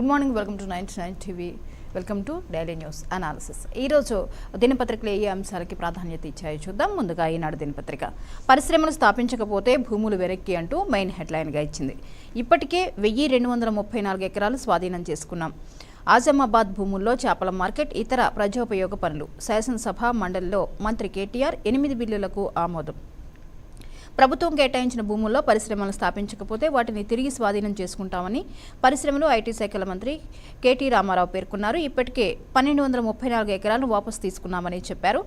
Good morning, welcome to 99 TV, welcome to daily news analysis. ఈరోజు దినపత్రికలు ఏ అంశాలకి ప్రాధాన్యత ఇచ్చాయో చూద్దాం. ముందుగా ఈనాడు దినపత్రిక పరిశ్రమలు స్థాపించకపోతే భూములు వెనక్కి అంటూ మెయిన్ హెడ్లైన్గా ఇచ్చింది. ఇప్పటికే 1234 ఎకరాలు స్వాధీనం చేసుకున్నాం. ఆజమాబాద్ భూముల్లో చేపల మార్కెట్, ఇతర ప్రజోపయోగ పనులు. శాసనసభ మండలిలో మంత్రి కేటీఆర్ 8 బిల్లులకు ఆమోదం. ప్రభుత్వం కేటాయించిన భూముల్లో పరిశ్రమలు స్థాపించకపోతే వాటిని తిరిగి స్వాధీనం చేసుకుంటామని పరిశ్రమలు, ఐటీ శాఖల మంత్రి కేటీ రామారావు పేర్కొన్నారు. ఇప్పటికే 1234 ఎకరాలను వాపసు తీసుకున్నామని చెప్పారు.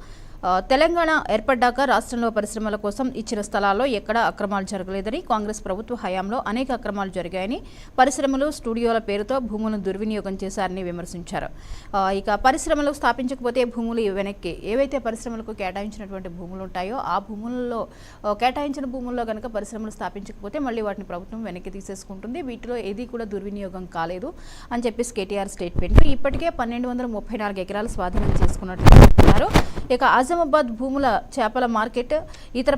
తెలంగాణ ఏర్పడ్డాక రాష్ట్రంలో పరిశ్రమల కోసం ఇచ్చిన స్థలాల్లో ఎక్కడా అక్రమాలు జరగలేదని, కాంగ్రెస్ ప్రభుత్వ హయాంలో అనేక అక్రమాలు జరిగాయని, పరిశ్రమలు, స్టూడియోల పేరుతో భూములను దుర్వినియోగం చేశారని విమర్శించారు. ఇక పరిశ్రమలు స్థాపించకపోతే భూములు వెనక్కి, ఏవైతే పరిశ్రమలకు కేటాయించినటువంటి భూములు ఉంటాయో ఆ భూముల్లో కేటాయించిన భూముల్లో కనుక పరిశ్రమలు స్థాపించకపోతే మళ్ళీ వాటిని ప్రభుత్వం వెనక్కి తీసేసుకుంటుంది. వీటిలో ఏది కూడా దుర్వినియోగం కాలేదు అని చెప్పేసి కేటీఆర్ స్టేట్మెంట్. ఇప్పటికే 1234 ఎకరాలు స్వాధీనం చేసుకున్నట్లు చెప్తున్నారు. ఇక ఆజమాబాద్ భూముల చేపల మార్కెట్, ఇతర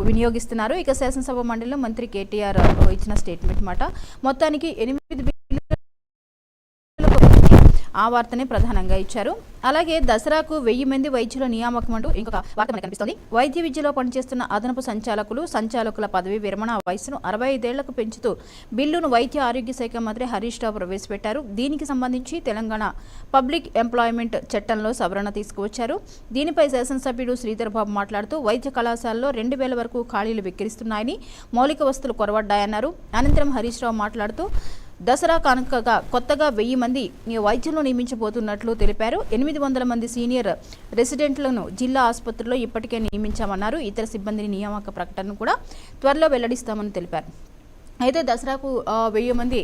వినియోగిస్తున్నారు. ఇక శాసనసభ మండలిలో మంత్రి కేటీఆర్ ఇచ్చిన స్టేట్మెంట్ మాట. మొత్తానికి 8 ఆ వార్తనే ప్రధానంగా ఇచ్చారు. అలాగే దసరాకు 1000 మంది వైద్యుల నియామకం అంటూ ఇంకొక వార్త మనకు కనిపిస్తోంది. వైద్య విద్యలో పనిచేస్తున్న అదనపు సంచాలకుల పదవి విరమణ వయసును 65 ఏళ్లకు పెంచుతూ బిల్లును వైద్య ఆరోగ్య శాఖ మంత్రి హరీష్ రావు ప్రవేశపెట్టారు. దీనికి సంబంధించి తెలంగాణ పబ్లిక్ ఎంప్లాయ్మెంట్ చట్టంలో సవరణ తీసుకువచ్చారు. దీనిపై శాసనసభ్యుడు శ్రీధర్ బాబు మాట్లాడుతూ వైద్య కళాశాలలో 2000 వరకు ఖాళీలు విక్కిరిస్తున్నాయని, మౌలిక వస్తువులు కొరవడ్డాయన్నారు. అనంతరం హరీష్ రావు మాట్లాడుతూ దసరా కానుకగా కొత్తగా 1000 మంది వైద్యులను నియమించబోతున్నట్లు తెలిపారు. 800 మంది సీనియర్ రెసిడెంట్లను జిల్లా ఆసుపత్రిలో ఇప్పటికే నియమించామన్నారు. ఇతర సిబ్బందిని నియామక ప్రకటనను కూడా త్వరలో వెల్లడిస్తామని తెలిపారు. అయితే దసరాకు 1000 మంది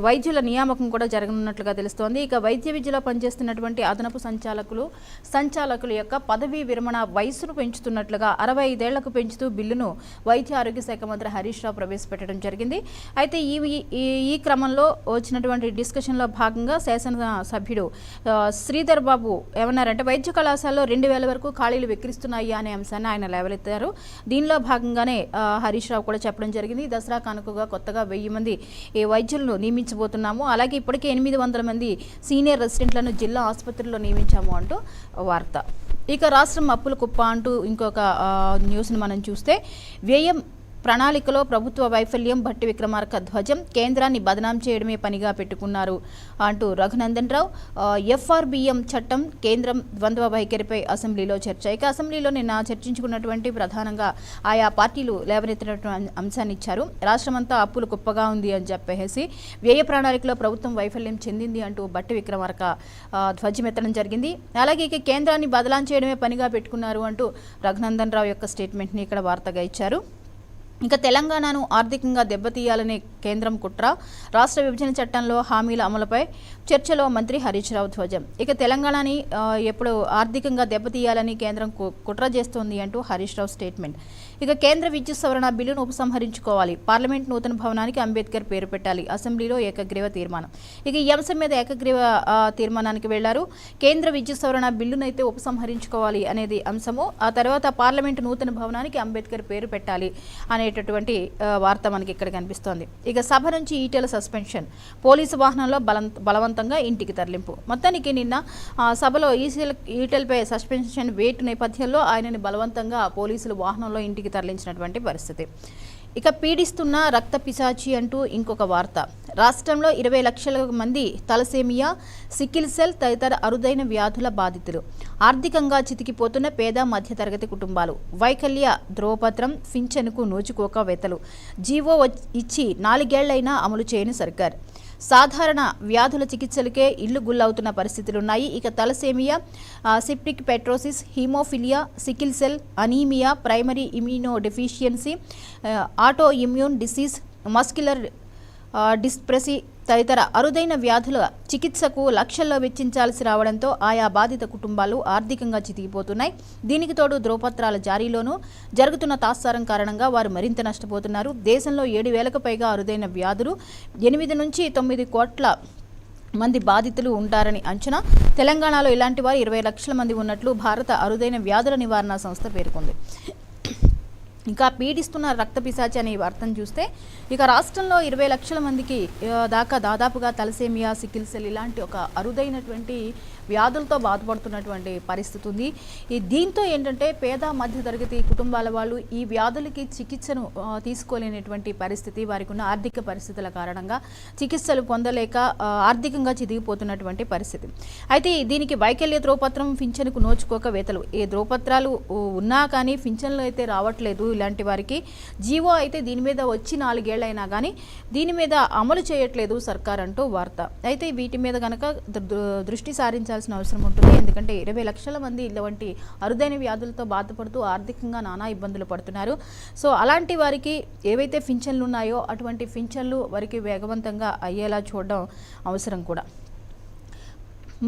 వైద్యుల నియామకం కూడా జరగనున్నట్లుగా తెలుస్తోంది. ఇక వైద్య విద్యలో పనిచేస్తున్నటువంటి అదనపు సంచాలకుల యొక్క పదవీ విరమణ వయసును పెంచుతున్నట్లుగా 65 ఏళ్లకు పెంచుతూ బిల్లును వైద్య ఆరోగ్య శాఖ మంత్రి హరీష్ రావు ప్రవేశపెట్టడం జరిగింది. అయితే ఈ క్రమంలో వచ్చినటువంటి డిస్కషన్లో భాగంగా శాసనసభ్యుడు శ్రీధర్ బాబు ఏమన్నారంటే వైద్య కళాశాలలో 2000 వరకు ఖాళీలు విక్కిరిస్తున్నాయి అనే అంశాన్ని ఆయన లేవలెత్తారు. దీనిలో భాగంగానే హరీష్ రావు కూడా చెప్పడం జరిగింది. దసరా కానుక కొత్తగా 1000 మంది వైద్యులను నియమించబోతున్నాము. అలాగే ఇప్పటికే 800 మంది సీనియర్ రెసిడెంట్లను జిల్లా ఆసుపత్రిలో నియమించాము అంటూ వార్త. ఇక రాష్ట్రం అప్పుల కుప్ప అంటూ ఇంకొక న్యూస్ను మనం చూస్తే, వ్యయం ప్రణాళికలో ప్రభుత్వ వైఫల్యం, భట్టి విక్రమార్క ధ్వజం, కేంద్రాన్ని బదనాం చేయడమే పనిగా పెట్టుకున్నారు అంటూ రఘునందన్ రావు. FRBM చట్టం, కేంద్రం ద్వంద్వ వైఖరిపై అసెంబ్లీలో చర్చ. ఇక అసెంబ్లీలో నిన్న చర్చించుకున్నటువంటి ప్రధానంగా ఆయా పార్టీలు లేవనెత్తినటువంటి అంశాన్ని ఇచ్చారు. రాష్ట్రమంతా అప్పులు కుప్పగా ఉంది అని చెప్పేసి వ్యయ ప్రణాళికలో ప్రభుత్వం వైఫల్యం చెందింది అంటూ భట్టి విక్రమార్క ధ్వజమెత్తడం జరిగింది. అలాగే ఇక కేంద్రాన్ని బదలాం చేయడమే పనిగా పెట్టుకున్నారు అంటూ రఘునందన్ రావు యొక్క స్టేట్మెంట్ని ఇక్కడ వార్తగా ఇచ్చారు. ఇక తెలంగాణను ఆర్థికంగా దెబ్బతీయాలనే కేంద్రం కుట్ర, రాష్ట్ర విభజన చట్టంలో హామీల అమలుపై చర్చలో మంత్రి హరీష్ రావు ధ్వజం. ఇక తెలంగాణని ఎప్పుడు ఆర్థికంగా దెబ్బతీయాలని కేంద్రం కుట్ర చేస్తోంది అంటూ హరీష్ రావు స్టేట్మెంట్. ఇక కేంద్ర విద్యుత్ సవరణ బిల్లును ఉపసంహరించుకోవాలి, పార్లమెంట్ నూతన భవనానికి అంబేద్కర్ పేరు పెట్టాలి, అసెంబ్లీలో ఏకగ్రీవ తీర్మానం. ఇక ఈ అంశం మీద ఏకగ్రీవ తీర్మానానికి వెళ్లారు. కేంద్ర విద్యుత్ సవరణ బిల్లునైతే ఉపసంహరించుకోవాలి అనేది అంశము. ఆ తర్వాత పార్లమెంట్ నూతన భవనానికి అంబేద్కర్ పేరు పెట్టాలి అనేటటువంటి వార్త మనకి ఇక్కడ కనిపిస్తోంది. ఇక సభ నుంచి ఈటెల సస్పెన్షన్, పోలీసు వాహనంలో బలవంతంగా ఇంటికి తరలింపు. మొత్తానికి నిన్న సభలో ఈటెలపై సస్పెన్షన్ వేటు నేపథ్యంలో ఆయనని బలవంతంగా పోలీసులు వాహనంలో ఇంటికి తరలించినటువంటి పరిస్థితి. ఇక పీడిస్తున్న రక్త పిశాచి అంటూ ఇంకొక వార్త. రాష్ట్రంలో 20 లక్షల మంది తలసేమియా, సికిల్ సెల్ తదితర అరుదైన వ్యాధుల బాధితులు. ఆర్థికంగా చితికిపోతున్న పేద మధ్యతరగతి కుటుంబాలు. వైకల్య ధ్రువపత్రం, పింఛనుకు నోచుకోక వెతలు. జీవో ఇచ్చి 4 ఏళ్లైనా అమలు చేయని సర్కార్. సాధారణ వ్యాధుల చికిత్సలకే ఇల్లు గుల్లవుతున్న పరిస్థితులున్నాయి. ఇక thalassaemia, cystic fibrosis, haemophilia, sickle cell, anaemia, primary immunodeficiency, autoimmune disease, muscular dystrophy తదితర అరుదైన వ్యాధుల చికిత్సకు లక్షల్లో వెచ్చించాల్సి రావడంతో ఆయా బాధిత కుటుంబాలు ఆర్థికంగా చితికిపోతున్నాయి. దీనికి తోడు ధ్రువపత్రాల జారీలోనూ జరుగుతున్న తాత్సారం కారణంగా వారు మరింత నష్టపోతున్నారు. దేశంలో 7,000కు పైగా అరుదైన వ్యాధులు, 8 నుంచి 9 కోట్ల మంది బాధితులు ఉంటారని అంచనా. తెలంగాణలో ఇలాంటి వారు 20 లక్షల మంది ఉన్నట్లు భారత అరుదైన వ్యాధుల నివారణ సంస్థ పేర్కొంది. ఇంకా పీడిస్తున్న రక్త పిశాచి అనే వార్తను చూస్తే ఇక రాష్ట్రంలో 20 లక్షల మందికి దాదాపుగా తలసేమియా, సికిల్ సెల్ ఇలాంటి ఒక అరుదైనటువంటి వ్యాధులతో బాధపడుతున్నటువంటి పరిస్థితి ఉంది. దీంతో ఏంటంటే పేద మధ్య తరగతి కుటుంబాల వాళ్ళు ఈ వ్యాధులకి చికిత్సను తీసుకోలేనటువంటి పరిస్థితి, వారికి ఉన్న ఆర్థిక పరిస్థితుల కారణంగా చికిత్సలు పొందలేక ఆర్థికంగా చిదిగిపోతున్నటువంటి పరిస్థితి. అయితే దీనికి వైకల్య ధ్రువపత్రం, పింఛన్కు నోచుకోక వేతలు, ఏ ధ్రువపత్రాలు ఉన్నా కానీ పింఛన్లు అయితే రావట్లేదు. ఇలాంటి వారికి జీవో అయితే దీని మీద వచ్చి 4 ఏళ్లైనా కానీ దీని మీద అమలు చేయట్లేదు సర్కార్ అంటూ వార్త. అయితే వీటి మీద కనుక దృష్టి సారించాల్సిన అవసరం ఉంటుంది. ఎందుకంటే 20 లక్షల మంది ఇలాంటి అరుదైన వ్యాధులతో బాధపడుతూ ఆర్థికంగా నానా ఇబ్బందులు పడుతున్నారు. సో అలాంటి వారికి ఏవైతే పింఛన్లు ఉన్నాయో అటువంటి పింఛన్లు వారికి వేగవంతంగా అయ్యేలా చూడడం అవసరం కూడా.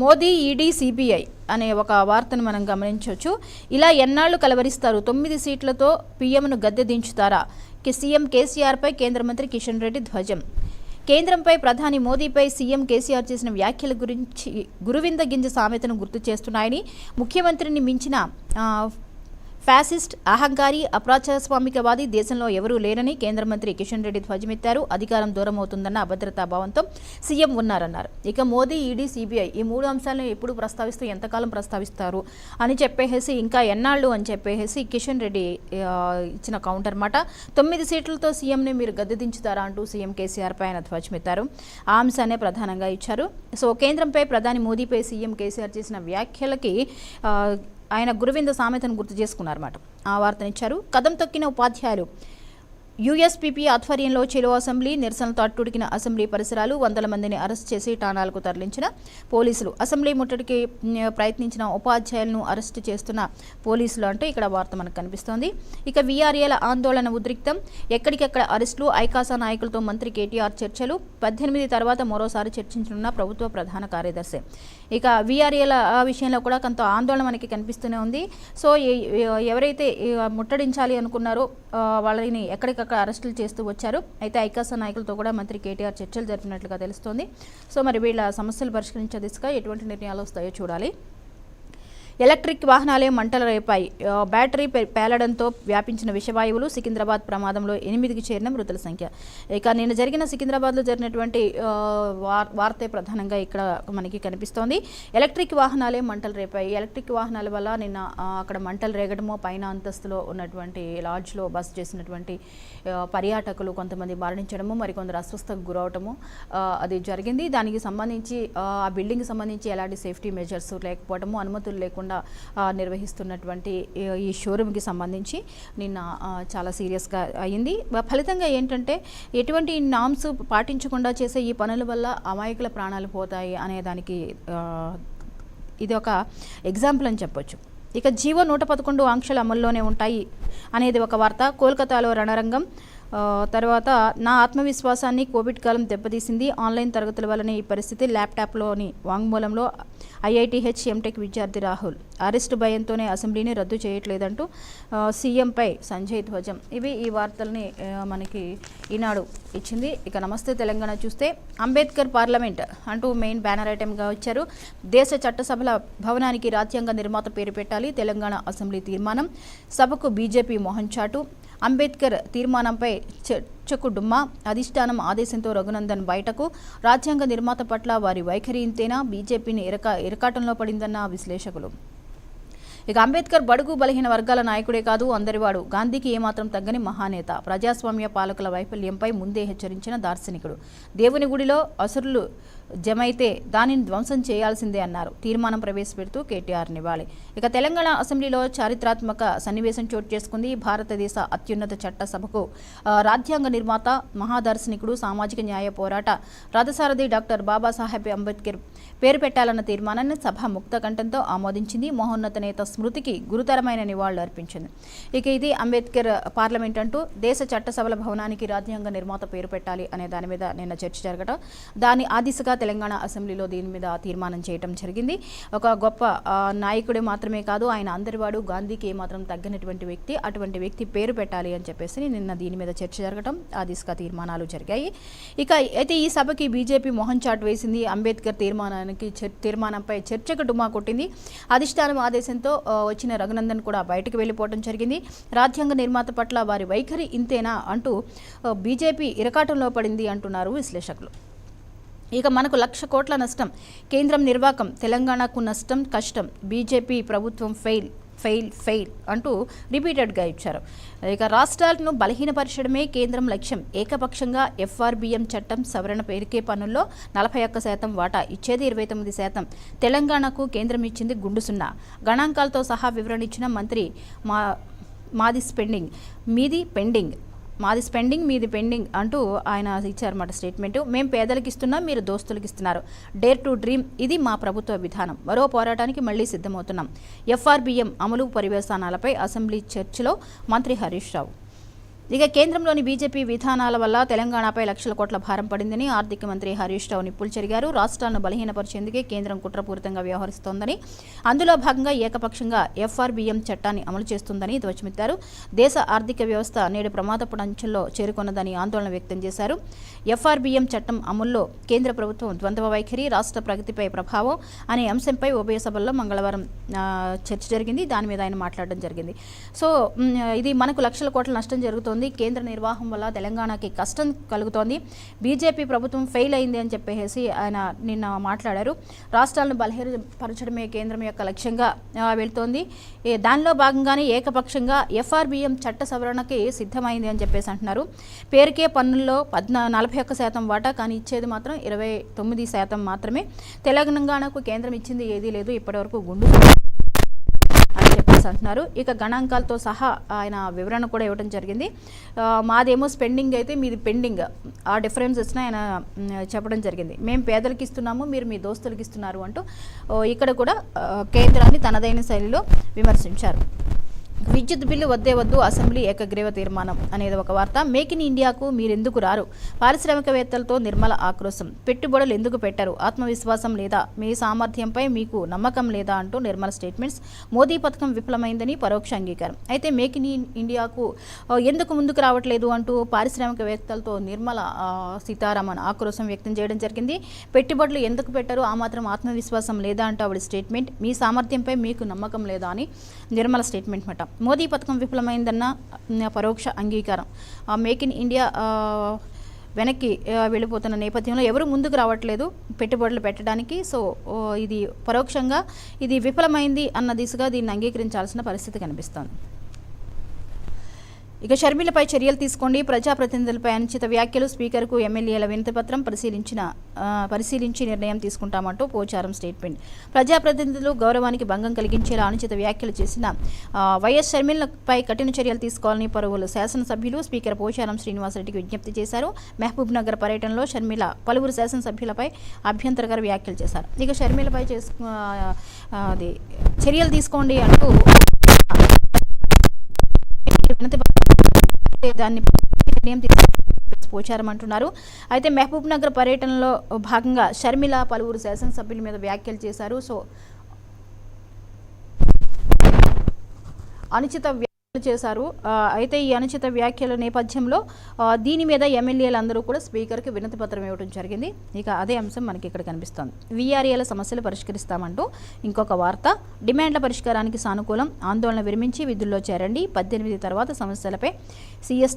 మోదీ, ఈడీ, సిబిఐ అనే ఒక వార్తను మనం గమనించవచ్చు. ఇలా ఎన్నాళ్లు కలవరిస్తారు? 9 సీట్లతో పీఎంను గద్దె దించుతారా? సీఎం కేసీఆర్పై కేంద్ర మంత్రి కిషన్ రెడ్డి ధ్వజం. కేంద్రంపై ప్రధాని మోదీపై సీఎం కేసీఆర్ చేసిన వ్యాఖ్యల గురించి గురువింద గింజ సామెతను గుర్తు చేస్తున్నాయని, ముఖ్యమంత్రిని మించిన ఫ్యాసిస్ట్, అహంకారి, అప్రజాస్వామికవాది దేశంలో ఎవరూ లేరని కేంద్ర మంత్రి కిషన్ రెడ్డి ధ్వజమెత్తారు. అధికారం దూరం అవుతుందన్న అభద్రతా భావంతో సీఎం ఉన్నారన్నారు. ఇక మోదీ, ఈడీ, సిబిఐ ఈ 3 అంశాలను ఎప్పుడు ప్రస్తావిస్తూ ఎంతకాలం ప్రస్తావిస్తారు అని చెప్పేసి, ఇంకా ఎన్నాళ్ళు అని చెప్పేసి కిషన్ రెడ్డి ఇచ్చిన కౌంటర్ మాట. 9 సీట్లతో సీఎంని మీరు గద్దె దించుతారా అంటూ సీఎం కేసీఆర్ పై ఆయన ధ్వజమెత్తారు. ఆ అంశాన్ని ప్రధానంగా ఇచ్చారు. సో కేంద్రంపై ప్రధాని మోదీపై సీఎం కేసీఆర్ చేసిన వ్యాఖ్యలకి ఆయన గురువింద సామెతను గుర్తు చేసుకున్నారన్నమాట. ఆ వార్తనిచ్చారు. కదం తొక్కిన ఉపాధ్యాయులు. యూఎస్పీపీ ఆధ్వర్యంలో చెలో అసెంబ్లీ నిరసనలతో అట్టుడికిన అసెంబ్లీ పరిసరాలు, 100 మందిని అరెస్ట్ చేసి ఠాణాలకు తరలించిన పోలీసులు. అసెంబ్లీ ముట్టడికి ప్రయత్నించిన ఉపాధ్యాయులను అరెస్టు చేస్తున్న పోలీసులు అంటూ ఇక్కడ వార్త మనకు కనిపిస్తోంది. ఇక వీఆర్ఏల ఆందోళన ఉద్రిక్తం, ఎక్కడికెక్కడ అరెస్టులు, ఐకాసా నాయకులతో మంత్రి కేటీఆర్ చర్చలు. 18 తర్వాత మరోసారి చర్చించనున్న ప్రభుత్వ ప్రధాన కార్యదర్శి. ఇక వీఆర్ఏల విషయంలో కూడా కొంత ఆందోళన మనకి కనిపిస్తూనే ఉంది. సో ఎవరైతే ముట్టడించాలి అనుకున్నారో వాళ్ళని ఎక్కడికక్కడ అరెస్టులు చేస్తూ వచ్చారు. అయితే ఐకాసా నాయకులతో కూడా మంత్రి కేటీఆర్ చర్చలు జరిపినట్లుగా తెలుస్తోంది. సో మరి వీళ్ళ సమస్యలు పరిష్కరించే దిశగా ఎటువంటి నిర్ణయాలు వస్తాయో చూడాలి. ఎలక్ట్రిక్ వాహనాలే మంటలు రేపాయి. బ్యాటరీ పేలడంతో వ్యాపించిన విషవాయువులు. సికింద్రాబాద్ ప్రమాదంలో 8కి చేరిన మృతుల సంఖ్య. ఇక నిన్న జరిగిన సికింద్రాబాద్లో జరిగినటువంటి వార్తే ప్రధానంగా ఇక్కడ మనకి కనిపిస్తోంది. ఎలక్ట్రిక్ వాహనాలే మంటలు రేపాయి. ఎలక్ట్రిక్ వాహనాల వల్ల నిన్న అక్కడ మంటలు రేగడము, పైన అంతస్తులో ఉన్నటువంటి లాడ్జ్లో బస చేసినటువంటి పర్యాటకులు కొంతమంది మరణించడము, మరికొందరు అస్వస్థకు గురవటము అది జరిగింది. దానికి సంబంధించి ఆ బిల్డింగ్కి సంబంధించి ఎలాంటి సేఫ్టీ మెజర్స్ లేకపోవడము, అనుమతులు లేకుండా నిర్వహిస్తున్నటువంటి ఈ షోరూమ్కి సంబంధించి నిన్న చాలా సీరియస్గా అయింది. ఫలితంగా ఏంటంటే ఎటువంటి నామ్స్ పాటించకుండా చేసే ఈ పనుల వల్ల అమాయకుల ప్రాణాలు పోతాయి అనే దానికి ఇది ఒక ఎగ్జాంపుల్ అని చెప్పొచ్చు. ఇక జీవో 111 ఆంక్షలు అమల్లోనే ఉంటాయి అనేది ఒక వార్త. కోల్కతాలో రణరంగం. తర్వాత నా ఆత్మవిశ్వాసాన్ని కోవిడ్ కాలం దెబ్బతీసింది. ఆన్లైన్ తరగతుల వల్లనే ఈ పరిస్థితి. ల్యాప్టాప్లోని వాంగ్మూలంలో ఐఐటిహెచ్ ఎంటెక్ విద్యార్థి రాహుల్ అరెస్టు భయంతోనే అసెంబ్లీని రద్దు చేయట్లేదంటూ సీఎంపై సంజయ్ ధ్వజం. ఇవి ఈ వార్తల్ని మనకి ఈనాడు ఇచ్చింది. ఇక నమస్తే తెలంగాణ చూస్తే అంబేద్కర్ పార్లమెంట్ అంటూ మెయిన్ బ్యానర్ ఐటెంగా వచ్చారు. దేశ చట్టసభల భవనానికి రాజ్యాంగ నిర్మాత పేరు పెట్టాలి. తెలంగాణ అసెంబ్లీ తీర్మానం. సభకు బీజేపీ మోహన్ చాటు. అంబేద్కర్ తీర్మానంపై చర్చకు డుమ్మా. అధిష్టానం ఆదేశంతో రఘునందన్ బయటకు. రాజ్యాంగ నిర్మాత పట్ల వారి వైఖరి ఇంతేనా? బీజేపీని ఇరకాటంలో పడిందన్న విశ్లేషకులు. ఇక అంబేద్కర్ బడుగు బలహీన వర్గాల నాయకుడే కాదు, అందరివాడు. గాంధీకి ఏమాత్రం తగ్గని మహానేత. ప్రజాస్వామ్య పాలకుల వైఫల్యంపై ముందే హెచ్చరించిన దార్శనికుడు. దేవుని గుడిలో అసురులు జమైతే దానిని ధ్వంసం చేయాల్సిందే అన్నారు. తీర్మానం ప్రవేశపెడుతూ కేటీఆర్ నివాళి. ఇక తెలంగాణ అసెంబ్లీలో చారిత్రాత్మక సన్నివేశం చోటు చేసుకుంది. భారతదేశ అత్యున్నత చట్ట సభకు రాజ్యాంగ నిర్మాత, మహాదార్శనికుడు, సామాజిక న్యాయ పోరాట రథసారథి డాక్టర్ బాబాసాహెబ్ అంబేద్కర్ పేరు పెట్టాలన్న తీర్మానాన్ని సభ ముక్త కంఠంతో ఆమోదించింది. మహోన్నత నేత స్మృతికి గురుతరమైన నివాళులు అర్పించింది. ఇక ఇది అంబేద్కర్ పార్లమెంట్ అంటూ దేశ చట్టసభల భవనానికి రాజ్యాంగ నిర్మాత పేరు పెట్టాలి అనే దాని మీద నిన్న చర్చ జరగడం, ఆ దిశగా తెలంగాణ అసెంబ్లీలో దీని మీద తీర్మానం చేయడం జరిగింది. ఒక గొప్ప నాయకుడే మాత్రమే కాదు, ఆయన అందరివాడు, గాంధీకి ఏమాత్రం తగ్గనటువంటి వ్యక్తి, అటువంటి వ్యక్తి పేరు పెట్టాలి అని చెప్పేసి నిన్న దీని మీద చర్చ జరగడం, ఆ దిశగా తీర్మానాలు జరిగాయి. ఇక అయితే ఈ సభకి బీజేపీ మొహం చాటు వేసింది. అంబేద్కర్ తీర్మానంపై చర్చకు డుమా కొట్టింది. అధిష్టానం ఆదేశంతో వచ్చిన రఘునందన్ కూడా బయటకు వెళ్ళిపోవడం జరిగింది. రాజ్యాంగ నిర్మాత పట్ల వారి వైఖరి ఇంతేనా అంటూ బీజేపీ ఇరకాటంలో పడింది అంటున్నారు విశ్లేషకులు. ఇక మనకు 1,00,000 కోట్ల నష్టం, కేంద్రం నిర్వాకం, తెలంగాణకు నష్టం కష్టం, బీజేపీ ప్రభుత్వం ఫెయిల్ అంటూ రిపీటెడ్గా ఇచ్చారు. ఇక రాష్ట్రాలను బలహీనపరచడమే కేంద్రం లక్ష్యం, ఏకపక్షంగా FRBM చట్టం సవరణ పేరుకే పన్నుల్లో 41% వాటా, ఇచ్చేది 29%. తెలంగాణకు కేంద్రం ఇచ్చింది గుండు సున్నా. గణాంకాలతో సహా వివరణ ఇచ్చిన మంత్రి మాది స్పెండింగ్ మీది పెండింగ్ అంటూ ఆయన ఇచ్చారన్నమాట స్టేట్మెంట్. మేము పేదలకు ఇస్తున్నాం, మీరు దోస్తులకు ఇస్తున్నారు. డేర్ టు డ్రీమ్, ఇది మా ప్రభుత్వ విధానం. మరో పోరాటానికి మళ్లీ సిద్ధమవుతున్నాం. FRBM అమలు పర్యవసానాలపై అసెంబ్లీ చర్చలో మంత్రి హరీష్ రావు. ఇక కేంద్రంలోని బీజేపీ విధానాల వల్ల తెలంగాణపై 1,00,000 కోట్ల భారం పడిందని ఆర్థిక మంత్రి హరీష్ రావు నిప్పులు చెరిగారు. రాష్ట్రాలను బలహీనపరిచేందుకే కేంద్రం కుట్రపూరితంగా వ్యవహరిస్తోందని, అందులో భాగంగా ఏకపక్షంగా FRBM చట్టాన్ని అమలు చేస్తుందని ధ్వజమెత్తారు. దేశ ఆర్థిక వ్యవస్థ నేడు ప్రమాదపు అంచెల్లో చేరుకున్నదని ఆందోళన వ్యక్తం చేశారు. FRBM చట్టం అమల్లో కేంద్ర ప్రభుత్వం ద్వంద్వ వైఖరి, రాష్ట్ర ప్రగతిపై ప్రభావం అనే అంశంపై ఉభయ సభల్లో మంగళవారం చర్చ జరిగింది. దాని మీద ఆయన మాట్లాడడం జరిగింది. సో ఇది మనకు 1,00,000 కోట్ల నష్టం జరుగుతోంది, కేంద్ర నిర్వాహం వల్ల తెలంగాణకి కష్టం కలుగుతోంది, బీజేపీ ప్రభుత్వం ఫెయిల్ అయింది అని చెప్పేసి ఆయన నిన్న మాట్లాడారు. రాష్ట్రాలను బలహీనపరచడమే కేంద్రం యొక్క లక్ష్యంగా వెళ్తోంది. దానిలో భాగంగానే ఏకపక్షంగా FRBM చట్ట సవరణకి సిద్ధమైంది అని చెప్పేసి అంటున్నారు. పేరుకే పన్నుల్లో 41% వాటా, కానీ ఇచ్చేది మాత్రం 29% మాత్రమే. తెలంగాణకు కేంద్రం ఇచ్చింది ఏదీ లేదు, ఇప్పటివరకు గుండు అని చెప్పేసి అంటున్నారు. ఇక గణాంకాలతో సహా ఆయన వివరణ కూడా ఇవ్వడం జరిగింది. మాదేమో స్పెండింగ్ అయితే మీది పెండింగ్, ఆ డిఫరెన్స్ వచ్చినా ఆయన చెప్పడం జరిగింది. మేము పేదలకు ఇస్తున్నాము, మీరు మీ దోస్తులకు ఇస్తున్నారు అంటూ ఇక్కడ కూడా కేంద్రాన్ని తనదైన శైలిలో విమర్శించారు. విద్యుత్ బిల్లు వద్దే వద్దు, అసెంబ్లీ ఏకగ్రీవ తీర్మానం అనేది ఒక వార్త. మేక్ ఇన్ ఇండియాకు మీరెందుకు రారు, పారిశ్రామికవేత్తలతో నిర్మల ఆక్రోశం. పెట్టుబడులు ఎందుకు పెట్టరు, ఆత్మవిశ్వాసం లేదా, మీ సామర్థ్యంపై మీకు నమ్మకం లేదా అంటూ నిర్మల స్టేట్మెంట్స్. మోదీ పథకం విఫలమైందని పరోక్ష అంగీకారం. అయితే మేక్ ఇన్ ఇండియాకు ఎందుకు ముందుకు రావట్లేదు అంటూ పారిశ్రామికవేత్తలతో నిర్మల సీతారామన్ ఆక్రోశం వ్యక్తం చేయడం జరిగింది. పెట్టుబడులు ఎందుకు పెట్టరు, ఆ మాత్రం ఆత్మవిశ్వాసం లేదా అంటూ ఆవిడ స్టేట్మెంట్. మీ సామర్థ్యంపై మీకు నమ్మకం లేదా అని నిర్మల స్టేట్మెంట్ మాట. మోదీ పథకం విఫలమైందన్న పరోక్ష అంగీకారం. మేక్ ఇన్ ఇండియా వెనక్కి వెళ్ళిపోతున్న నేపథ్యంలో ఎవరు ముందుకు రావట్లేదు పెట్టుబడులు పెట్టడానికి. సో ఇది పరోక్షంగా ఇది విఫలమైంది అన్న దిశగా దీన్ని అంగీకరించాల్సిన పరిస్థితి కనిపిస్తోంది. ఇక షర్మిలపై చర్యలు తీసుకోండి, ప్రజాప్రతినిధులపై అనుచిత వ్యాఖ్యలు, స్పీకర్కు ఎమ్మెల్యేల వినతిపత్రం పరిశీలించి నిర్ణయం తీసుకుంటామంటూ పోచారం స్టేట్మెంట్. ప్రజాప్రతినిధులు గౌరవానికి భంగం కలిగించేలా అనుచిత వ్యాఖ్యలు చేసిన వైఎస్ షర్మిలపై కఠిన చర్యలు తీసుకోవాలని పలువురు శాసనసభ్యులు స్పీకర్ పోచారం శ్రీనివాసరెడ్డికి విజ్ఞప్తి చేశారు. మహబూబ్ నగర్ పర్యటనలో షర్మిల పలువురు శాసనసభ్యులపై అభ్యంతరకర వ్యాఖ్యలు చేశారు. ఇక షర్మిలపై చర్యలు తీసుకోండి అంటూ దాన్ని నిర్ణయం పోచారం అంటున్నారు. అయితే మహబూబ్ నగర్ పర్యటనలో భాగంగా షర్మిల పలువురు శాసనసభ్యుల మీద వ్యాఖ్యలు చేశారు. సో అనుచిత చేశారు. అయితే ఈ అనుచిత వ్యాఖ్యల నేపథ్యంలో దీని మీద ఎమ్మెల్యేలందరూ కూడా స్పీకర్కి వినతి పత్రం ఇవ్వడం జరిగింది. ఇక అదే అంశం మనకి ఇక్కడ కనిపిస్తోంది. వీఆర్ఏల సమస్యలు పరిష్కరిస్తామంటూ ఇంకొక వార్త. డిమాండ్ల పరిష్కారానికి సానుకూలం, ఆందోళన విరమించి విధుల్లో చేరండి, 18 తర్వాత సమస్యలపై సిఎస్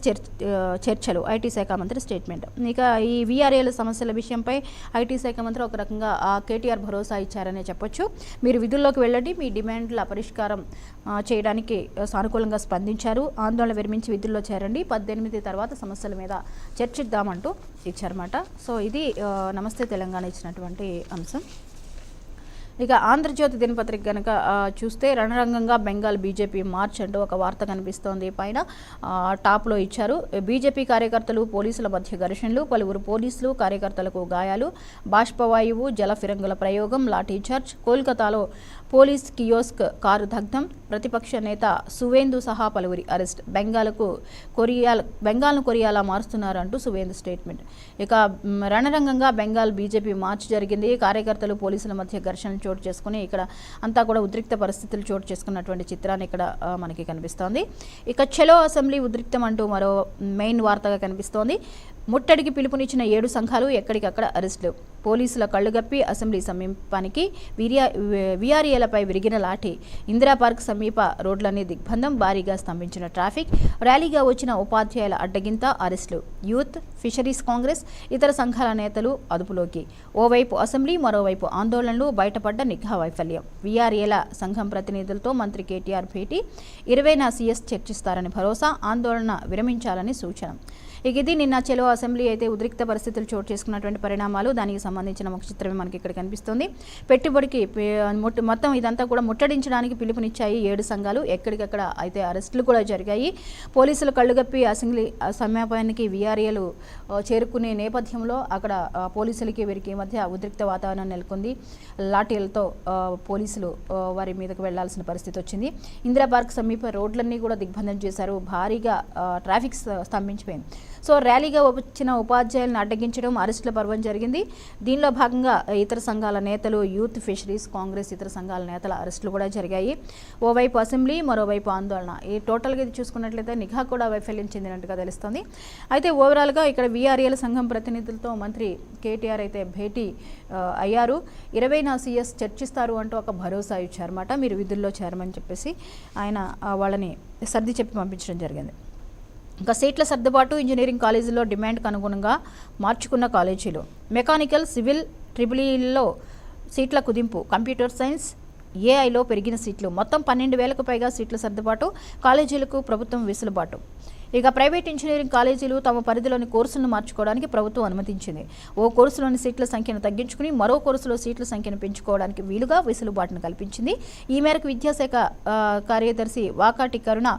చర్చలు, ఐటీ శాఖ మంత్రి స్టేట్మెంట్. ఇక ఈ వీఆర్ఏల సమస్యల విషయంపై ఐటీ శాఖ మంత్రి ఒక రకంగా కేటీఆర్ భరోసా ఇచ్చారనే చెప్పొచ్చు. మీరు విధుల్లోకి వెళ్ళండి, మీ డిమాండ్ల పరిష్కారం చేయడానికి సానుకూలంగా స్పందించారు, ఆందోళన విరమించి విధుల్లో చేరండి, 18 తర్వాత సమస్యల మీద చర్చిద్దామంటూ ఇచ్చారన్నమాట. సో ఇది నమస్తే తెలంగాణ ఇచ్చినటువంటి అంశం. ఇక ఆంధ్రజ్యోతి దినపత్రిక కనుక చూస్తే రణరంగంగా బెంగాల్ బీజేపీ మార్చ్ అంటూ ఒక వార్త కనిపిస్తోంది. పైన టాప్లో ఇచ్చారు. బీజేపీ కార్యకర్తలు పోలీసుల మధ్య ఘర్షణలు, పలువురు పోలీసులు కార్యకర్తలకు గాయాలు, బాష్పవాయువు జల ఫిరంగుల ప్రయోగం, లాఠీచార్జ్. కోల్కతాలో పోలీస్ కియోస్క్ కారు దగ్ధం, ప్రతిపక్ష నేత సువేందు సహా పలువురి అరెస్ట్, బెంగాల్ను కొరియాలా మారుస్తున్నారు అంటూ సువేందు స్టేట్మెంట్. ఇక రణరంగంగా బెంగాల్ బీజేపీ మార్చ్ జరిగింది. కార్యకర్తలు పోలీసుల మధ్య ఘర్షణ చోటు చేసుకుని ఇక్కడ అంతా కూడా ఉద్రిక్త పరిస్థితులు చోటు చేసుకున్నటువంటి చిత్రాన్ని ఇక్కడ మనకి కనిపిస్తోంది. ఇక చలో అసెంబ్లీ ఉద్రిక్తం అంటూ మరో మెయిన్ వార్తగా కనిపిస్తోంది. ముట్టడికి పిలుపునిచ్చిన 7 సంఘాలు ఎక్కడికక్కడ అరెస్టులు, పోలీసుల కళ్లుగప్పి అసెంబ్లీ సమీపానికి వీఆర్ఏలపై విరిగిన లాఠీ, ఇందిరా పార్క్ సమీప రోడ్లన్నీ దిగ్బంధం, భారీగా స్తంభించిన ట్రాఫిక్, ర్యాలీగా వచ్చిన ఉపాధ్యాయుల అడ్డగింత, అరెస్టులు, యూత్, ఫిషరీస్ కాంగ్రెస్, ఇతర సంఘాల నేతలు అదుపులోకి, ఓవైపు అసెంబ్లీ మరోవైపు ఆందోళనలు, బయటపడ్డ నిఘా వైఫల్యం, వీఆర్ఏల సంఘం ప్రతినిధులతో మంత్రి కేటీఆర్ భేటీ, 20న సీఎస్ చర్చిస్తారని భరోసా, ఆందోళన విరమించాలని సూచన. ఇక ఇది నిన్న చెలో అసెంబ్లీ అయితే ఉద్రిక్త పరిస్థితులు చోటు చేసుకున్నటువంటి పరిణామాలు, దానికి సంబంధించిన ముఖ చిత్రమే మనకి ఇక్కడ కనిపిస్తుంది. పెట్టుబడికి మొత్తం ఇదంతా కూడా ముట్టడించడానికి పిలుపునిచ్చాయి 7 సంఘాలు. ఎక్కడికక్కడ అయితే అరెస్టులు కూడా జరిగాయి. పోలీసులు కళ్ళుగప్పి అసెంబ్లీ సమీపానికి వీఆర్ఏలు చేరుకునే నేపథ్యంలో అక్కడ పోలీసులకి వీరికి మధ్య ఉద్రిక్త వాతావరణం నెలకొంది. లాఠీలతో పోలీసులు వారి మీదకు వెళ్లాల్సిన పరిస్థితి వచ్చింది. ఇందిరా పార్క్ సమీప రోడ్లన్నీ కూడా దిగ్బంధం చేశారు. భారీగా ట్రాఫిక్ స్తంభించిపోయింది. సో ర్యాలీగా వచ్చిన ఉపాధ్యాయులను అడ్డగించడం, అరెస్టుల పర్వం జరిగింది. దీనిలో భాగంగా ఇతర సంఘాల నేతలు, యూత్, ఫిషరీస్ కాంగ్రెస్, ఇతర సంఘాల నేతల అరెస్టులు కూడా జరిగాయి. ఓవైపు అసెంబ్లీ మరోవైపు ఆందోళన. ఈ టోటల్గా ఇది చూసుకున్నట్లయితే నిఘా కూడా వైఫల్యం చెందినట్టుగా తెలుస్తుంది. అయితే ఓవరాల్గా ఇక్కడ వీఆర్ఏల సంఘం ప్రతినిధులతో మంత్రి కేటీఆర్ అయితే భేటీ అయ్యారు. 20న సీఎస్ చర్చిస్తారు అంటూ ఒక భరోసా ఇచ్చారన్నమాట. మీరు విధుల్లో చేరమని చెప్పేసి ఆయన వాళ్ళని సర్ది చెప్పి పంపించడం జరిగింది. ఇంకా సీట్ల సర్దుబాటు, ఇంజనీరింగ్ కాలేజీల్లో డిమాండ్కు అనుగుణంగా మార్చుకున్న కాలేజీలు, మెకానికల్, సివిల్, ట్రిపుల్ఈలో సీట్ల కుదింపు, కంప్యూటర్ సైన్స్, ఏఐలో పెరిగిన సీట్లు, మొత్తం 12,000కు పైగా సీట్ల సర్దుబాటు, కాలేజీలకు ప్రభుత్వం వెసులుబాటు. ఇక ప్రైవేట్ ఇంజనీరింగ్ కాలేజీలు తమ పరిధిలోని కోర్సులను మార్చుకోవడానికి ప్రభుత్వం అనుమతించింది. ఓ కోర్సులోని సీట్ల సంఖ్యను తగ్గించుకుని మరో కోర్సులో సీట్ల సంఖ్యను పెంచుకోవడానికి వీలుగా వెసులుబాటును కల్పించింది. ఈ మేరకు విద్యాశాఖ కార్యదర్శి వాకాటి కరుణ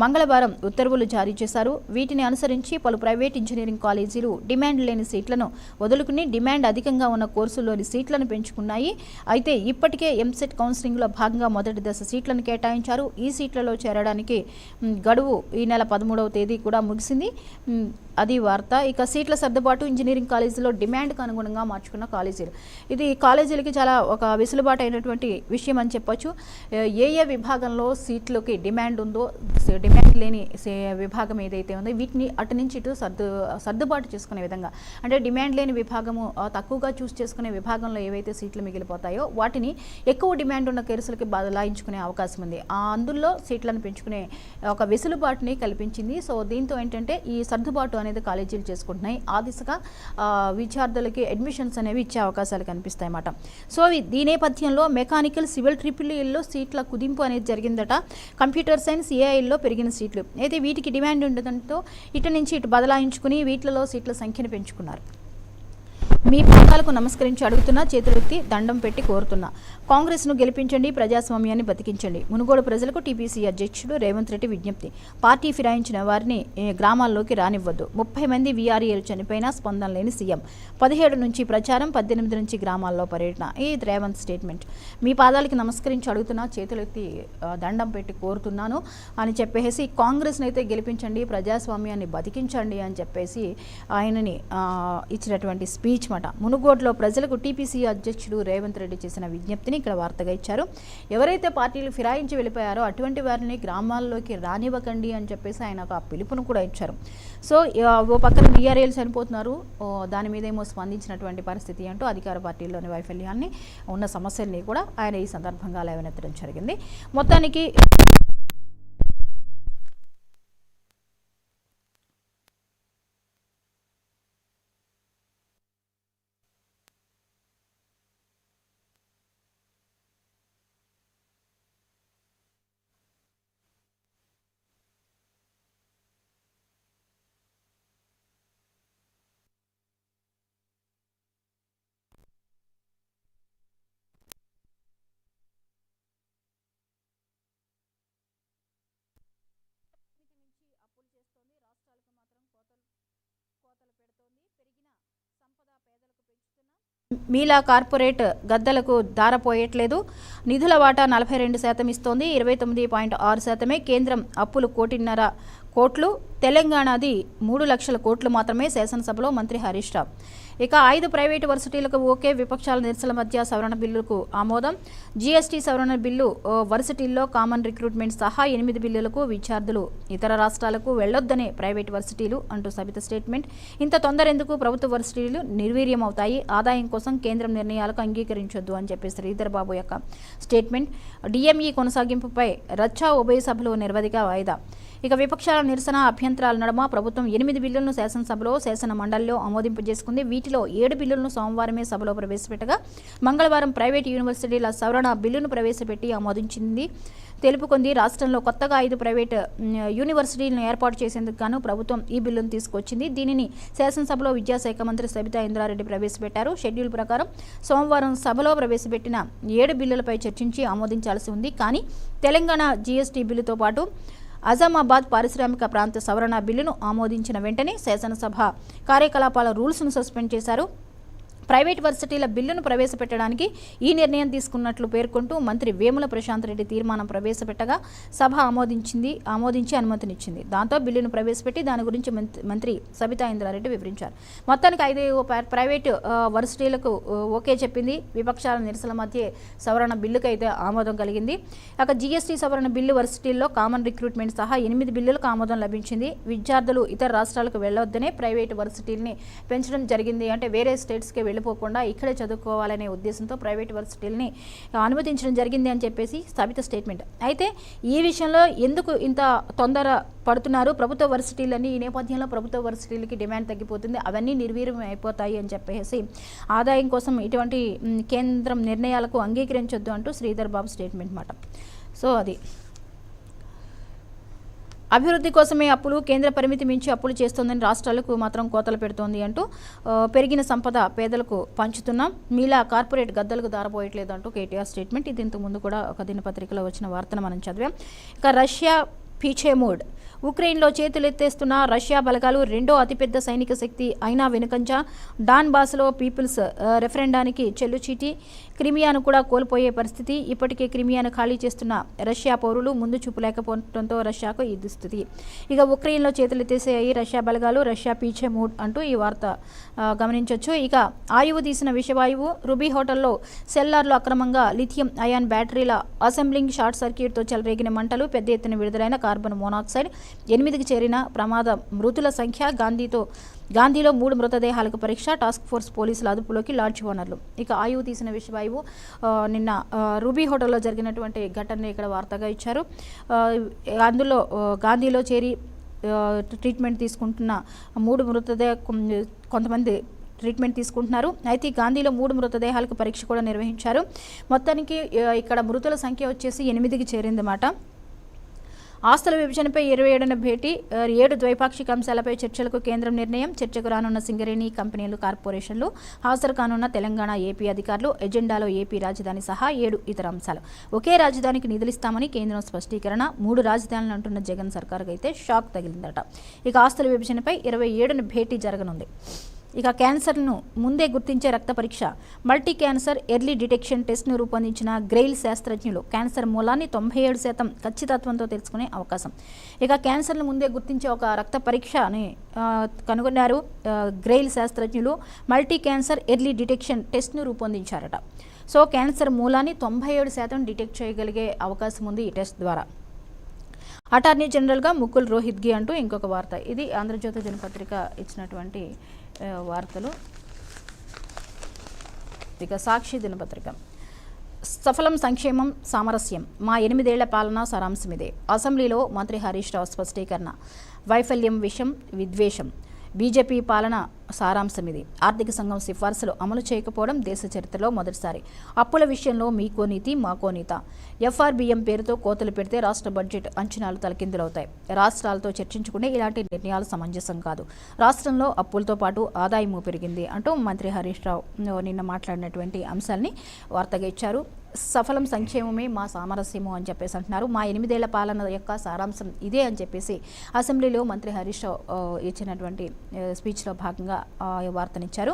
మంగళవారం ఉత్తర్వులు జారీ చేశారు. వీటిని అనుసరించి పలు ప్రైవేట్ ఇంజనీరింగ్ కాలేజీలు డిమాండ్ లేని సీట్లను వదులుకుని డిమాండ్ అధికంగా ఉన్న కోర్సుల్లోని సీట్లను పెంచుకున్నాయి. అయితే ఇప్పటికే ఎంసెట్ కౌన్సిలింగ్లో భాగంగా మొదటి దశ సీట్లను కేటాయించారు. ఈ సీట్లలో చేరడానికి గడువు ఈ నెల 13వ తేదీ కూడా ముగిసింది. అది వార్త. ఇక సీట్ల సర్దుబాటు, ఇంజనీరింగ్ కాలేజీలో డిమాండ్కు అనుగుణంగా మార్చుకున్న కాలేజీలు, ఇది కాలేజీలకి చాలా ఒక వెసులుబాటు అయినటువంటి విషయం అని చెప్పొచ్చు. ఏ విభాగంలో సీట్లకి డిమాండ్ ఉందో, డిమాండ్ లేని విభాగం ఏదైతే ఉందో వీటిని అటు నుంచి ఇటు సర్దుబాటు చేసుకునే విధంగా, అంటే డిమాండ్ లేని విభాగము తక్కువగా చూస్ చేసుకునే విభాగంలో ఏవైతే సీట్లు మిగిలిపోతాయో వాటిని ఎక్కువ డిమాండ్ ఉన్న కేసులకి బదలాయించుకునే అవకాశం ఉంది. అందులో సీట్లను పెంచుకునే ఒక వెసులుబాటుని కల్పించింది. సో దీంతో ఏంటంటే ఈ సర్దుబాటు అనేది కాలేజీలు చేసుకుంటున్నాయి. ఆ దిశగా విద్యార్థులకి అడ్మిషన్స్ అనేవి ఇచ్చే అవకాశాలు కనిపిస్తాయి అన్నమాట. సో ఈ నేపథ్యంలో మెకానికల్, సివిల్, ట్రిపుల్ఈలో సీట్ల కుదింపు అనేది జరిగిందట. కంప్యూటర్ సైన్స్, ఏఐల్లో పెరిగిన సీట్లు అయితే వీటికి డిమాండ్ ఉండడంతో ఇటు నుంచి ఇటు బదలాయించుకుని వీటిలో సీట్ల సంఖ్యను పెంచుకున్నారు. మీ పాదాలకు నమస్కరించి అడుగుతున్నా, చేతులెత్తి దండం పెట్టి కోరుతున్నా, కాంగ్రెస్ను గెలిపించండి, ప్రజాస్వామ్యాన్ని బతికించండి. మునుగోడు ప్రజలకు టీపీసీ అధ్యక్షుడు రేవంత్ రెడ్డి విజ్ఞప్తి. పార్టీ ఫిరాయించిన వారిని గ్రామాల్లోకి రానివ్వద్దు. 30 మంది వీఆర్ఏలు చనిపోయినా స్పందన లేని సీఎం. 17 నుంచి ప్రచారం, 18 నుంచి గ్రామాల్లో పర్యటన. ఈ రేవంత్ స్టేట్మెంట్. మీ పాదాలకి నమస్కరించి అడుగుతున్నా, చేతులెత్తి దండం పెట్టి కోరుతున్నాను అని చెప్పేసి కాంగ్రెస్ని అయితే గెలిపించండి, ప్రజాస్వామ్యాన్ని బతికించండి అని చెప్పేసి ఆయనని ఇచ్చినటువంటి స్పీచ్ మాట. మునుగోడులో ప్రజలకు టీపీసీ అధ్యక్షుడు రేవంత్ రెడ్డి చేసిన విజ్ఞప్తిని ఇక్కడ వార్తగా ఇచ్చారు. ఎవరైతే పార్టీలు ఫిరాయించి వెళ్ళిపోయారో అటువంటి వారిని గ్రామాల్లోకి రానివ్వకండి అని చెప్పేసి ఆయన ఒక పిలుపును కూడా ఇచ్చారు. సో ఓ పక్కన వీఆర్ఏలు చనిపోతున్నారు, దాని మీద ఏమో స్పందించినటువంటి పరిస్థితి అంటూ అధికార పార్టీల్లోని వైఫల్యాన్ని, ఉన్న సమస్యల్ని కూడా ఆయన ఈ సందర్భంగా లేవనెత్తడం జరిగింది. మొత్తానికి మీలా కార్పొరేట్ గద్దలకు దారపోయట్లేదు. నిధుల వాటా 42% ఇస్తోంది. 29.6% కేంద్రం అప్పులు 1.5 కోట్లు, తెలంగాణది 3 లక్షల కోట్లు మాత్రమే. శాసనసభలో మంత్రి హరీష్ రావు. ఇక 5 ప్రైవేటు వర్సిటీలకు ఓకే, విపక్షాల నిరసనల మధ్య సవరణ బిల్లుకు ఆమోదం. జీఎస్టీ సవరణ బిల్లు వర్సిటీల్లో కామన్ రిక్రూట్మెంట్ సహా 8 బిల్లులకు విద్యార్థులు ఇతర రాష్ట్రాలకు వెళ్లొద్దనే ప్రైవేటు వర్సిటీలు అంటూ సబిత స్టేట్మెంట్. ఇంత తొందర ఎందుకు, ప్రభుత్వ వర్సిటీలు నిర్వీర్యం అవుతాయి, ఆదాయం కోసం కేంద్రం నిర్ణయాలకు అంగీకరించొద్దు అని చెప్పి శ్రీధర్ బాబు యొక్క స్టేట్మెంట్. డిఎంఈ కొనసాగింపుపై రచ్చా ఉభయ సభలు నిర్వధిగా వాయిదా. ఇక విపక్షాల నిరసన అభ్యంతరాల నడుమ ప్రభుత్వం 8 బిల్లులను శాసనసభలో శాసన మండలిలో ఆమోదింపజేసుకుంది. వీటిలో 7 బిల్లులను సోమవారమే సభలో ప్రవేశపెట్టగా మంగళవారం ప్రైవేటు యూనివర్సిటీల సవరణ బిల్లును ప్రవేశపెట్టి ఆమోదించింది తెలుపుకుంది. రాష్ట్రంలో కొత్తగా 5 ప్రైవేటు యూనివర్సిటీలను ఏర్పాటు చేసేందుకు గాను ప్రభుత్వం ఈ బిల్లును తీసుకొచ్చింది. దీనిని శాసనసభలో విద్యాశాఖ మంత్రి సబితా ఇంద్రారెడ్డి ప్రవేశపెట్టారు. షెడ్యూల్ ప్రకారం సోమవారం సభలో ప్రవేశపెట్టిన 7 బిల్లులపై చర్చించి ఆమోదించాల్సి ఉంది. కానీ తెలంగాణ జీఎస్టీ బిల్లుతో పాటు అజామాబాద్ పారిశ్రామిక ప్రాంత సవరణ బిల్లును ఆమోదించిన వెంటనే శాసనసభ కార్యకలాపాల రూల్స్ను సస్పెండ్ చేశారు. ప్రైవేట్ వర్సిటీల బిల్లును ప్రవేశపెట్టడానికి ఈ నిర్ణయం తీసుకున్నట్లు పేర్కొంటూ మంత్రి వేముల ప్రశాంత్ రెడ్డి తీర్మానం ప్రవేశపెట్టగా సభ ఆమోదించి అనుమతినిచ్చింది. దాంతో బిల్లును ప్రవేశపెట్టి దాని గురించి మంత్రి సబితా ఇంద్రారెడ్డి వివరించారు. మొత్తానికి 5 ప్రైవేటు వర్సిటీలకు ఓకే చెప్పింది. విపక్షాల నిరసనల మధ్య సవరణ బిల్లుకు అయితే ఆమోదం కలిగింది. అక్కడ జీఎస్టీ సవరణ బిల్లు వర్సిటీల్లో కామన్ రిక్రూట్మెంట్ సహా 8 బిల్లులకు ఆమోదం లభించింది. విద్యార్థులు ఇతర రాష్ట్రాలకు వెళ్లొద్దనే ప్రైవేటు వర్సిటీలని పెంచడం జరిగింది. అంటే వేరే స్టేట్స్కి వెళ్ళిపోకుండా ఇక్కడే చదువుకోవాలనే ఉద్దేశంతో ప్రైవేట్ వర్సిటీలని అనుమతించడం జరిగింది అని చెప్పేసి సబిత స్టేట్మెంట్. అయితే ఈ విషయంలో ఎందుకు ఇంత తొందర పడుతున్నారు? ప్రభుత్వ వర్సిటీలన్నీ ఈ నేపథ్యంలో ప్రభుత్వ వర్సిటీలకి డిమాండ్ తగ్గిపోతుంది, అవన్నీ నిర్వీర్యం అయిపోతాయి అని చెప్పేసి ఆదాయం కోసం ఇటువంటి కేంద్రం నిర్ణయాలకు అంగీకరించొద్దు అంటూ శ్రీధర్ బాబు స్టేట్మెంట్ మాట. సో అది అభివృద్ధి కోసమే అప్పులు, కేంద్ర పరిమితి మించి అప్పులు చేస్తోందని రాష్ట్రాలకు మాత్రం కోతలు పెడుతోంది అంటూ పెరిగిన సంపద పేదలకు పంచుతున్నాం, మీలా కార్పొరేట్ గద్దలకు దారపోయట్లేదు అంటూ కేటీఆర్ స్టేట్మెంట్. ఇది ఇంతకు ముందు కూడా ఒక దినపత్రికలో వచ్చిన వార్తను మనం చదివాం. ఇక రష్యా పీఛే మూడ్. ఉక్రెయిన్లో చేతులెత్తేస్తున్న రష్యా బలగాలు రెండో అతిపెద్ద సైనిక శక్తి అయినా వెనుకంజ. డాన్ బాస్లో పీపుల్స్ రెఫరెండానికి చెల్లుచీటి. క్రిమియాను కూడా కోల్పోయే పరిస్థితి. ఇప్పటికే క్రిమియాను ఖాళీ చేస్తున్న రష్యా పౌరులు ముందు చూపు లేకపోవడంతో రష్యాకు ఈ దుస్థితి. ఇక ఉక్రెయిన్లో చేతులెత్తేసాయి రష్యా బలగాలు, రష్యా పీఛే మూడ్ అంటూ ఈ వార్త గమనించవచ్చు. ఇక ఆయువు తీసిన విషవాయువు. రుబీ హోటల్లో సెల్లార్లో అక్రమంగా లిథియం అయాన్ బ్యాటరీల అసెంబ్లింగ్ షార్ట్ సర్క్యూట్తో చెలరేగిన మంటలు, పెద్ద ఎత్తున విడుదలైన కార్బన్ మోనాక్సైడ్, 8కి చేరిన ప్రమాద మృతుల సంఖ్య. గాంధీలో 3 మృతదేహాలకు పరీక్ష. టాస్క్ ఫోర్స్ పోలీసుల అదుపులోకి లాడ్జి ఓనర్లు. ఇక ఆయువు తీసిన విషవాయువు నిన్న రూబీ హోటల్లో జరిగినటువంటి ఘటనని ఇక్కడ వార్తగా ఇచ్చారు. అందులో గాంధీలో చేరి ట్రీట్మెంట్ తీసుకుంటున్న 3 కొంతమంది ట్రీట్మెంట్ తీసుకుంటున్నారు. అయితే గాంధీలో 3 మృతదేహాలకు పరీక్ష కూడా నిర్వహించారు. మొత్తానికి ఇక్కడ మృతుల సంఖ్య వచ్చేసి 8కి చేరిందన్నమాట. ఆస్తుల విభజనపై 27న భేటీ. 7 ద్వైపాక్షిక అంశాలపై చర్చలకు కేంద్రం నిర్ణయం. చర్చకు రానున్న సింగరేణి కంపెనీలు, కార్పొరేషన్లు, హాజరు కానున్న తెలంగాణ, ఏపీ అధికారులు. ఎజెండాలో ఏపీ రాజధాని సహా 7 ఇతర అంశాలు. ఒకే రాజధానికి నిధులిస్తామని కేంద్రం స్పష్టీకరణ. 3 రాజధానులు అంటున్న జగన్ సర్కార్కు అయితే షాక్ తగిలిందట. ఇక ఆస్తుల విభజనపై 27న భేటీ జరగనుంది. ఇక క్యాన్సర్ను ముందే గుర్తించే రక్త పరీక్ష, మల్టీ క్యాన్సర్ ఎర్లీ డిటెక్షన్ టెస్ట్ను రూపొందించిన గ్రెయిల్ శాస్త్రజ్ఞులు క్యాన్సర్ మూలాన్ని 97% ఖచ్చితత్వంతో తెలుసుకునే అవకాశం. ఇక క్యాన్సర్ను ముందే గుర్తించే ఒక రక్త పరీక్షని కనుగొన్నారు గ్రెయిల్ శాస్త్రజ్ఞులు. మల్టీ క్యాన్సర్ ఎర్లీ డిటెక్షన్ టెస్ట్ను రూపొందించారట. సో క్యాన్సర్ మూలాన్ని 97% డిటెక్ట్ చేయగలిగే అవకాశం ఉంది ఈ టెస్ట్ ద్వారా. అటార్నీ జనరల్గా ముకుల్ రోహిత్గి అంటూ ఇంకొక వార్త. ఇది ఆంధ్రజ్యోతి దినపత్రిక ఇచ్చినటువంటి వార్తలు. ఇక సాక్షి దినపత్రిక. సఫలం సంక్షేమం సామరస్యం, మా 8 ఏళ్ల పాలన సారాంశమిదే. అసెంబ్లీలో మంత్రి హరీష్ రావు స్పష్టీకరణ. వైఫల్యం విషం విద్వేషం, బీజేపీ పాలన సారాంశం ఇది. ఆర్థిక సంఘం సిఫార్సులు అమలు చేయకపోవడం దేశ చరిత్రలో మొదటిసారి. అప్పుల విషయంలో మీకో నీతి మాకో నీత. ఎఫ్ఆర్బిఎం పేరుతో కోతలు పెడితే రాష్ట్ర బడ్జెట్ అంచనాలు తలకిందులవుతాయి. రాష్ట్రాలతో చర్చించుకునే ఇలాంటి నిర్ణయాలు సమంజసం కాదు. రాష్ట్రంలో అప్పులతో పాటు ఆదాయము పెరిగింది అంటూ మంత్రి హరీష్ రావు నిన్న మాట్లాడినటువంటి అంశాలని వార్తగా ఇచ్చారు. సఫలం సంక్షేమమే మా సామరస్యము అని చెప్పేసి అంటున్నారు. మా 8 ఏళ్ల పాలన యొక్క సారాంశం ఇదే అని చెప్పేసి అసెంబ్లీలో మంత్రి హరీష్ రావు ఇచ్చినటువంటి స్పీచ్లో భాగంగా ఈ వార్తనిచ్చారు.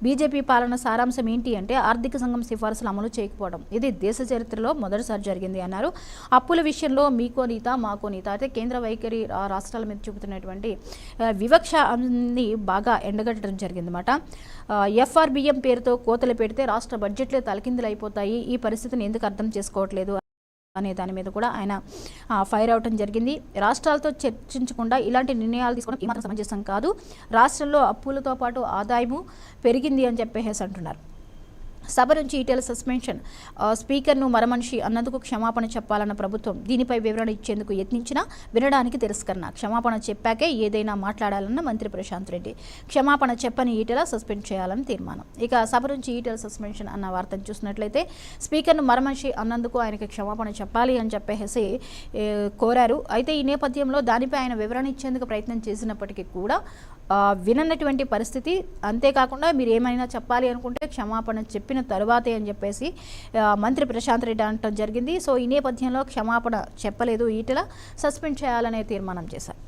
బీజేపీ పాలన సారాంశం ఏంటి అంటే ఆర్థిక సంఘం సిఫార్సులు అమలు చేయకపోవడం. ఇది దేశ చరిత్రలో మొదటిసారి జరిగింది అన్నారు. అప్పుల విషయంలో మీకో నీత మాకో నీత అయితే కేంద్ర వైఖరి రాష్ట్రాల మీద చూపుతున్నటువంటి వివక్షని బాగా ఎండగట్టడం జరిగిందన్నమాట. ఎఫ్ఆర్బిఎం పేరుతో కోతలు పెడితే రాష్ట్ర బడ్జెట్లే తలకిందులు అయిపోతాయి. ఈ పరిస్థితిని ఎందుకు అర్థం చేసుకోవట్లేదు అనే దాని మీద కూడా ఆయన ఫైర్ అవటం జరిగింది. రాష్ట్రాలతో చర్చించకుండా ఇలాంటి నిర్ణయాలు తీసుకోవడం ఏమాత్రం సమంజసం కాదు. రాష్ట్రంలో అప్పులతో పాటు ఆదాయము పెరిగింది అని చెప్పేసి అంటున్నారు. సభ నుంచి ఈటెల సస్పెన్షన్. స్పీకర్ను మరమనిషి అన్నందుకు క్షమాపణ చెప్పాలన్న ప్రభుత్వం దీనిపై వివరణ ఇచ్చేందుకు యత్నించినా వినడానికి తిరస్కరణ. క్షమాపణ చెప్పాకే ఏదైనా మాట్లాడాలన్న మంత్రి ప్రశాంత్ రెడ్డి. క్షమాపణ చెప్పని ఈటెల సస్పెండ్ చేయాలని తీర్మానం. ఇక సభ నుంచి ఈటెల సస్పెన్షన్ అన్న వార్తను చూసినట్లయితే స్పీకర్ను మరమనిషి అన్నందుకు ఆయనకి క్షమాపణ చెప్పాలి అని చెప్పేసి కోరారు. అయితే ఈ నేపథ్యంలో దానిపై ఆయన వివరణ ఇచ్చేందుకు ప్రయత్నం చేసినప్పటికీ కూడా వినన్నటువంటి పరిస్థితి. అంతేకాకుండా మీరు ఏమైనా చెప్పాలి అనుకుంటే క్షమాపణ చెప్పిన తరువాతే అని చెప్పేసి మంత్రి ప్రశాంత్ రెడ్డి అనటం జరిగింది. సో ఈ నేపథ్యంలో క్షమాపణ చెప్పలేదు ఈటెల, సస్పెండ్ చేయాలనే తీర్మానం చేశారు.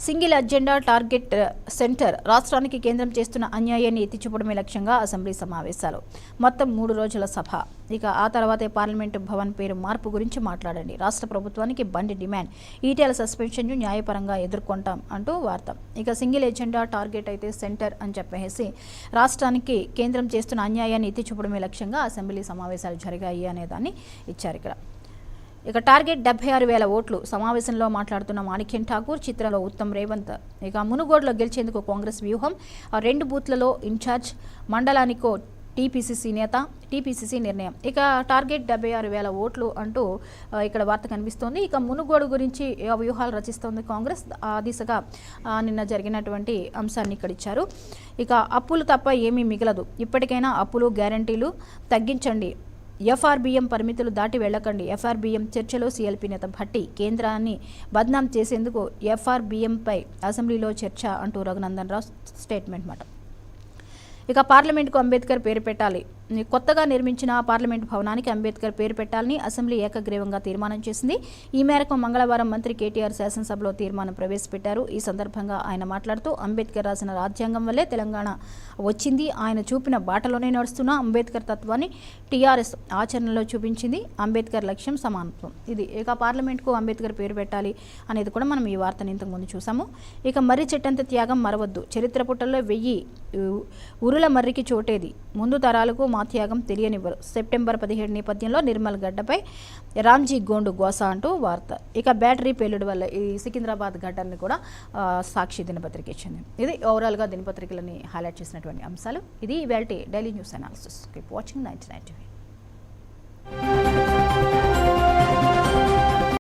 Single agenda target centre. రాష్ట్రానికి కేంద్రం చేస్తున్న అన్యాయాన్ని ఎత్తిచూపడమే లక్ష్యంగా అసెంబ్లీ సమావేశాలు. మొత్తం 3 రోజుల సభ. ఇక ఆ తర్వాతే పార్లమెంటు భవన్ పేరు మార్పు గురించి మాట్లాడండి. రాష్ట్ర ప్రభుత్వానికి బండి డిమాండ్. ఈటెల సస్పెన్షన్ న్యాయపరంగా ఎదుర్కొంటాం అంటూ వార్త. ఇక సింగిల్ ఎజెండా టార్గెట్ అయితే సెంటర్ అని చెప్పేసి రాష్ట్రానికి కేంద్రం చేస్తున్న అన్యాయాన్ని ఎత్తిచూపడమే లక్ష్యంగా అసెంబ్లీ సమావేశాలు జరిగాయి అనేదాన్ని ఇచ్చారు ఇక్కడ. ఇక టార్గెట్ 76,000 ఓట్లు. సమావేశంలో మాట్లాడుతున్న మాణిక్యం ఠాకూర్, చిత్రంలో ఉత్తమ్ రేవంత్. ఇక మునుగోడులో గెలిచేందుకు కాంగ్రెస్ వ్యూహం. 2 బూత్లలో ఇన్ఛార్జ్, మండలానికో టీపీసీసీ నేత, టీపీసీసీ నిర్ణయం. ఇక టార్గెట్ 76,000 ఓట్లు అంటూ ఇక్కడ వార్త కనిపిస్తోంది. ఇక మునుగోడు గురించి వ్యూహాలు రచిస్తోంది కాంగ్రెస్. ఆ దిశగా నిన్న జరిగినటువంటి అంశాన్ని ఇక్కడ ఇచ్చారు. ఇక అప్పులు తప్ప ఏమీ మిగలదు. ఇప్పటికైనా అప్పులు గ్యారంటీలు తగ్గించండి. ఎఫ్ఆర్బిఎం పరిమితులు దాటి వెళ్లకండి. ఎఫ్ఆర్బిఎం చర్చలో సీఎల్పీ నేత భట్టి. కేంద్రాన్ని బద్నాం చేసేందుకు ఎఫ్ఆర్బిఎంపై అసెంబ్లీలో చర్చ అంటూ రఘునందన్ రావు స్టేట్మెంట్ మాట. ఇక పార్లమెంటుకు అంబేద్కర్ పేరు పెట్టాలి. కొత్తగా నిర్మించిన పార్లమెంటు భవనానికి అంబేద్కర్ పేరు పెట్టాలని అసెంబ్లీ ఏకగ్రీవంగా తీర్మానం చేసింది. ఈ మేరకు మంగళవారం మంత్రి కేటీఆర్ శాసనసభలో తీర్మానం ప్రవేశపెట్టారు. ఈ సందర్భంగా ఆయన మాట్లాడుతూ అంబేద్కర్ రాసిన రాజ్యాంగం వల్లే తెలంగాణ వచ్చింది. ఆయన చూపిన బాటలోనే నడుస్తున్న అంబేద్కర్ తత్వాన్ని టీఆర్ఎస్ ఆచరణలో చూపించింది. అంబేద్కర్ లక్ష్యం సమానత్వం. ఇది ఇక పార్లమెంట్కు అంబేద్కర్ పేరు పెట్టాలి అనేది కూడా మనం ఈ వార్తను ఇంతకుముందు చూసాము. ఇక మర్రి చెట్టంత త్యాగం మరవద్దు. చరిత్ర పుటల్లో 1000 ఉరుల మర్రికి చోటేది. ముందు తరాలకు మా త్యాగం తెలియనివ్వరు. సెప్టెంబర్ 17 నేపథ్యంలో నిర్మల్ గడ్డపై రామ్జీ గోండు గోసా అంటూ వార్త. ఇక బ్యాటరీ పేలుడు వల్ల ఈ సికింద్రాబాద్ ఘటనని కూడా సాక్షి దినపత్రిక ఇచ్చింది. ఇది ఓవరాల్గా దినపత్రికలని హైలైట్ చేసినటువంటి అంశాలు. ఇది ఇవాల్టి daily news analysis. Keep watching 99 TV.